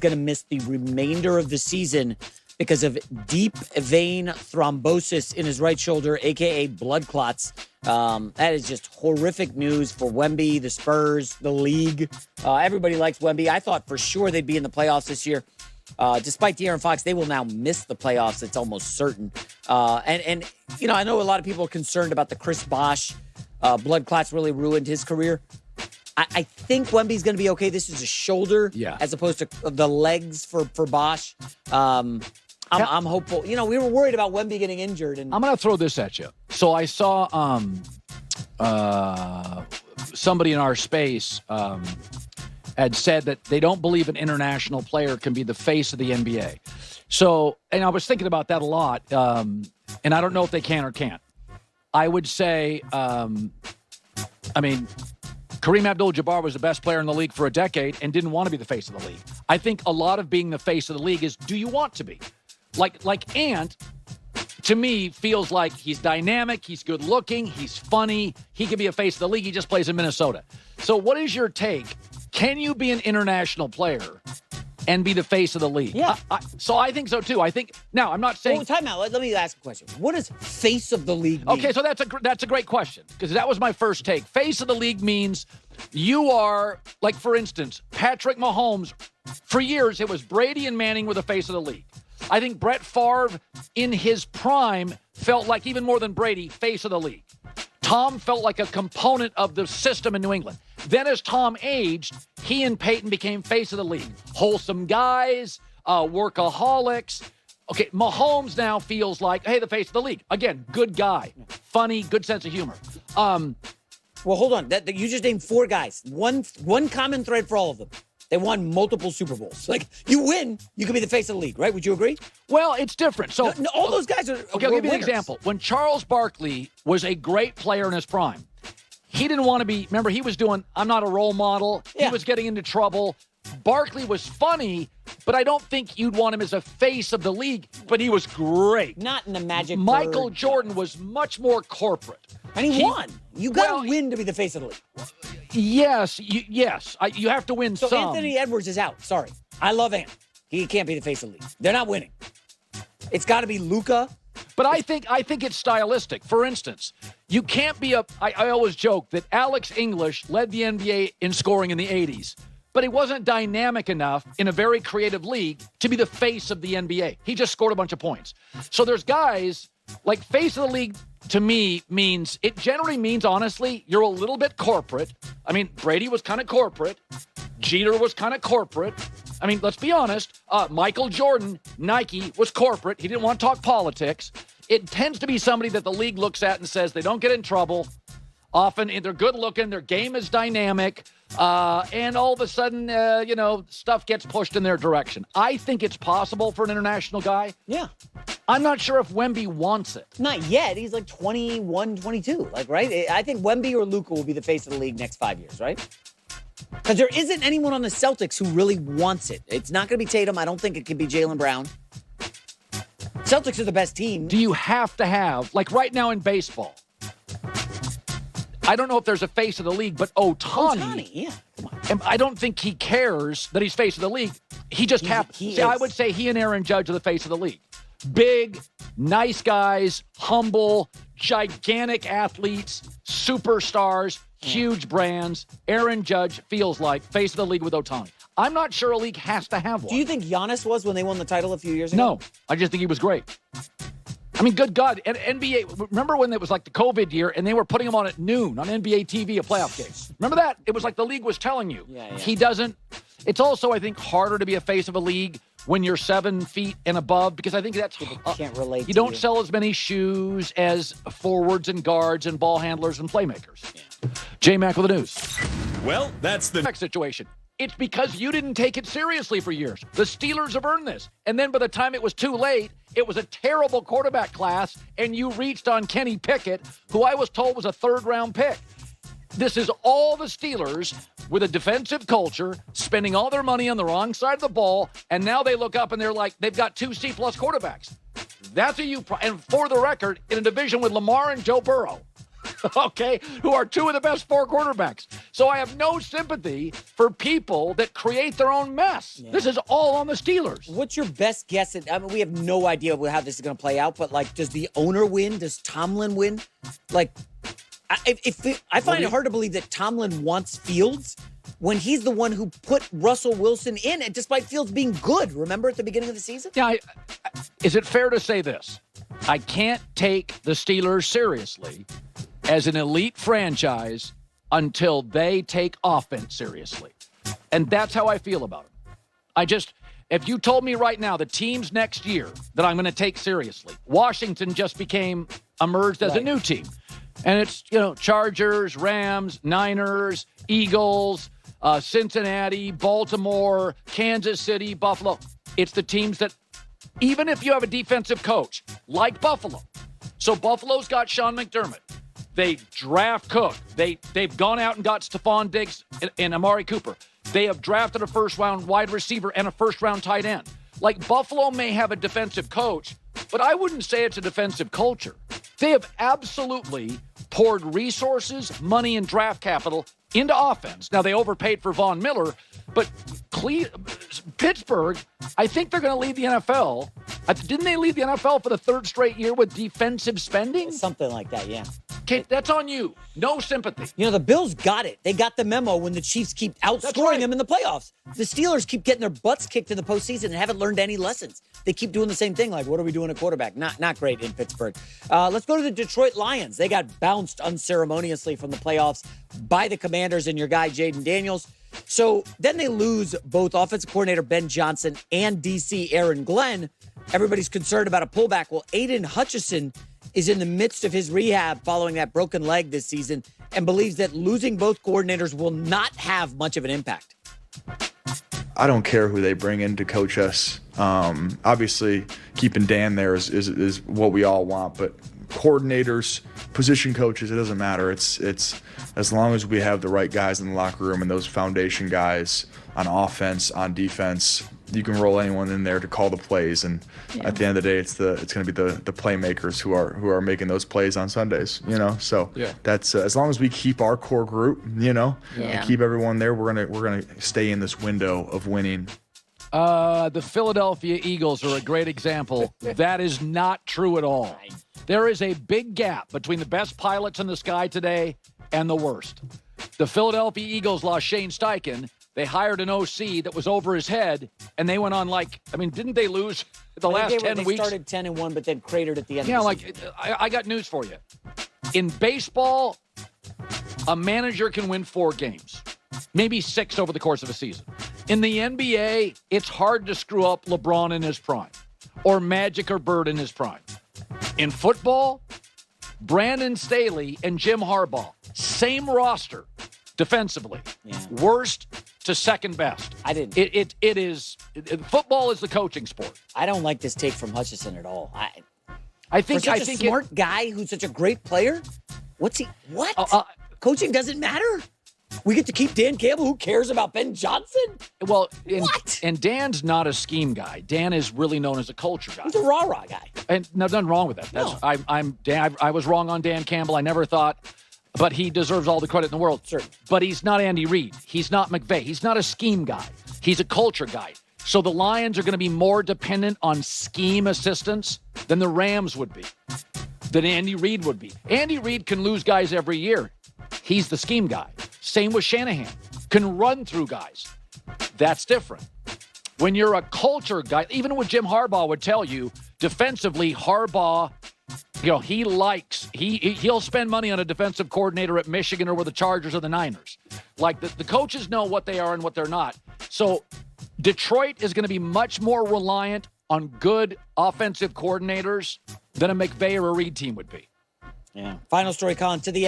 going to miss the remainder of the season because of deep vein thrombosis in his right shoulder, a.k.a. blood clots. That is just horrific news for Wemby, the Spurs, the league. Everybody likes Wemby. I thought for sure they'd be in the playoffs this year. Despite De'Aaron Fox, they will now miss the playoffs. It's almost certain. And you know, I know a lot of people are concerned about the Chris Bosh. Blood clots really ruined his career. I think Wemby's going to be okay. This is a shoulder as opposed to the legs for Bosh. I'm hopeful. You know, we were worried about Wemby getting injured. And I'm going to throw this at you. So I saw somebody in our space had said that they don't believe an international player can be the face of the NBA. So, and I was thinking about that a lot, and I don't know if they can or can't. I would say, Kareem Abdul-Jabbar was the best player in the league for a decade and didn't want to be the face of the league. I think a lot of being the face of the league is, do you want to be? Like Ant, to me, feels like he's dynamic, he's good looking, he's funny, he could be a face of the league, he just plays in Minnesota. So what is your take? Can you be an international player and be the face of the league? Yeah. So I think so too. I think, now I'm not saying. Oh, time out. Let me ask a question. What does face of the league mean? Okay, so that's a great question, because that was my first take. Face of the league means you are, like, for instance, Patrick Mahomes. For years, it was Brady and Manning were the face of the league. I think Brett Favre, in his prime, felt like, even more than Brady, face of the league. Tom felt like a component of the system in New England. Then as Tom aged, he and Peyton became face of the league. Wholesome guys, workaholics. Okay, Mahomes now feels like, hey, the face of the league. Again, good guy, funny, good sense of humor. Well, hold on. You just named 4 guys. One common thread for all of them. They won multiple Super Bowls. Like, you win, you can be the face of the league, right? Would you agree? Well, it's different. So no, all those guys are okay, I'll give you an example. When Charles Barkley was a great player in his prime, he didn't want to be, remember, he was doing, I'm not a role model. Yeah. He was getting into trouble. Barkley was funny, but I don't think you'd want him as a face of the league, but he was great. Not in the Magic Michael Jordan was much more corporate. And he won. You got to win to be the face of the league. Yes. You have to win some. So Anthony Edwards is out. Sorry. I love Ant. He can't be the face of the league. They're not winning. It's got to be Luka. But I think it's stylistic. For instance, you can't be I always joke that Alex English led the NBA in scoring in the 80s. But he wasn't dynamic enough in a very creative league to be the face of the NBA. He just scored a bunch of points. So there's guys, like, face of the league to me generally means, honestly, you're a little bit corporate. I mean, Brady was kind of corporate. Jeter was kind of corporate. I mean, let's be honest. Michael Jordan, Nike, was corporate. He didn't want to talk politics. It tends to be somebody that the league looks at and says they don't get in trouble. Often they're good looking. Their game is dynamic. And all of a sudden, stuff gets pushed in their direction. I think it's possible for an international guy. Yeah. I'm not sure if Wemby wants it. Not yet. He's like 21, 22. Like, right? I think Wemby or Luka will be the face of the league next 5 years, right? Because there isn't anyone on the Celtics who really wants it. It's not going to be Tatum. I don't think it can be Jaylen Brown. Celtics are the best team. Do you have to have, like right now in baseball, I don't know if there's a face of the league, but Ohtani, yeah, come on. And I don't think he cares that he's face of the league. He just happens. I would say he and Aaron Judge are the face of the league. Big, nice guys, humble, gigantic athletes, superstars, huge brands. Aaron Judge feels like face of the league with Ohtani. I'm not sure a league has to have one. Do you think Giannis was when they won the title a few years ago? No, I just think he was great. I mean, good God. And NBA, remember when it was like the COVID year and they were putting him on at noon on NBA TV, a playoff game? Remember that? It was like the league was telling you. Yeah. He doesn't. It's also, I think, harder to be a face of a league when you're 7 feet and above, because I think that's can't relate. You don't sell as many shoes as forwards and guards and ball handlers and playmakers. Yeah. J-Mac with the news. Well, that's the next situation. It's because you didn't take it seriously for years. The Steelers have earned this. And then by the time it was too late, it was a terrible quarterback class, and you reached on Kenny Pickett, who I was told was a third-round pick. This is all the Steelers with a defensive culture, spending all their money on the wrong side of the ball, and now they look up and they're like, they've got 2 C-plus quarterbacks. That's and for the record, in a division with Lamar and Joe Burrow, okay, who are 2 of the best 4 quarterbacks. So I have no sympathy for people that create their own mess. Yeah. This is all on the Steelers. What's your best guess? I mean, we have no idea how this is going to play out, but, like, does the owner win? Does Tomlin win? Like, I find it hard to believe that Tomlin wants Fields when he's the one who put Russell Wilson in, and despite Fields being good, remember at the beginning of the season? Yeah, is it fair to say this? I can't take the Steelers seriously as an elite franchise until they take offense seriously. And that's how I feel about them. If you told me right now the teams next year that I'm going to take seriously, Washington just emerged as a new team. And it's, Chargers, Rams, Niners, Eagles, Cincinnati, Baltimore, Kansas City, Buffalo. It's the teams that, even if you have a defensive coach like Buffalo, so Buffalo's got Sean McDermott. They draft Cook. They've gone out and got Stephon Diggs and Amari Cooper. They have drafted a first-round wide receiver and a first-round tight end. Like, Buffalo may have a defensive coach, but I wouldn't say it's a defensive culture. They have absolutely poured resources, money, and draft capital into offense. Now, they overpaid for Von Miller, but Pittsburgh, I think they're going to lead the NFL. Didn't they lead the NFL for the third straight year with defensive spending? Something like that, yeah. Okay, that's on you. No sympathy. The Bills got it. They got the memo when the Chiefs keep outscoring them in the playoffs. The Steelers keep getting their butts kicked in the postseason and haven't learned any lessons. They keep doing the same thing. Like, what are we doing at quarterback? Not great in Pittsburgh. Let's go to the Detroit Lions. They got bounced unceremoniously from the playoffs by the Commanders and your guy, Jaden Daniels. So then they lose both offensive coordinator Ben Johnson and DC Aaron Glenn. Everybody's concerned about a pullback. Well, Aiden Hutchinson is in the midst of his rehab following that broken leg this season and believes that losing both coordinators will not have much of an impact. I don't care who they bring in to coach us. Obviously, keeping Dan there is what we all want, but coordinators, position coaches, it doesn't matter. It's as long as we have the right guys in the locker room and those foundation guys on offense, on defense, you can roll anyone in there to call the plays, and at the end of the day, it's going to be the playmakers who are making those plays on Sundays. So that's as long as we keep our core group, and keep everyone there, we're gonna stay in this window of winning. The Philadelphia Eagles are a great example. That is not true at all. There is a big gap between the best pilots in the sky today and the worst. The Philadelphia Eagles lost Shane Steichen. They hired an OC that was over his head, and they went on didn't they lose the last 10 weeks? They started 10-1, but then cratered at the end. Yeah, of the season. I got news for you. In baseball, a manager can win 4 games, maybe 6 over the course of a season. In the NBA, it's hard to screw up LeBron in his prime, or Magic or Bird in his prime. In football, Brandon Staley and Jim Harbaugh, same roster defensively, worst to second best. I didn't. Football is the coaching sport. I don't like this take from Hutchinson at all. I think a smart guy who's such a great player. What? Coaching doesn't matter. We get to keep Dan Campbell. Who cares about Ben Johnson? Well, what? And Dan's not a scheme guy. Dan is really known as a culture guy. He's a rah-rah guy. And nothing wrong with that. No. I was wrong on Dan Campbell. I never thought, but he deserves all the credit in the world. Sure. But he's not Andy Reid. He's not McVay. He's not a scheme guy. He's a culture guy. So the Lions are going to be more dependent on scheme assistance than the Rams would be, than Andy Reid would be. Andy Reid can lose guys every year. He's the scheme guy. Same with Shanahan. Can run through guys. That's different. When you're a culture guy, even what Jim Harbaugh would tell you, defensively, Harbaugh, he'll spend money on a defensive coordinator at Michigan or with the Chargers or the Niners. Like, the coaches know what they are and what they're not. So Detroit is going to be much more reliant on good offensive coordinators than a McVay or a Reid team would be. Yeah. Final story, Colin, to the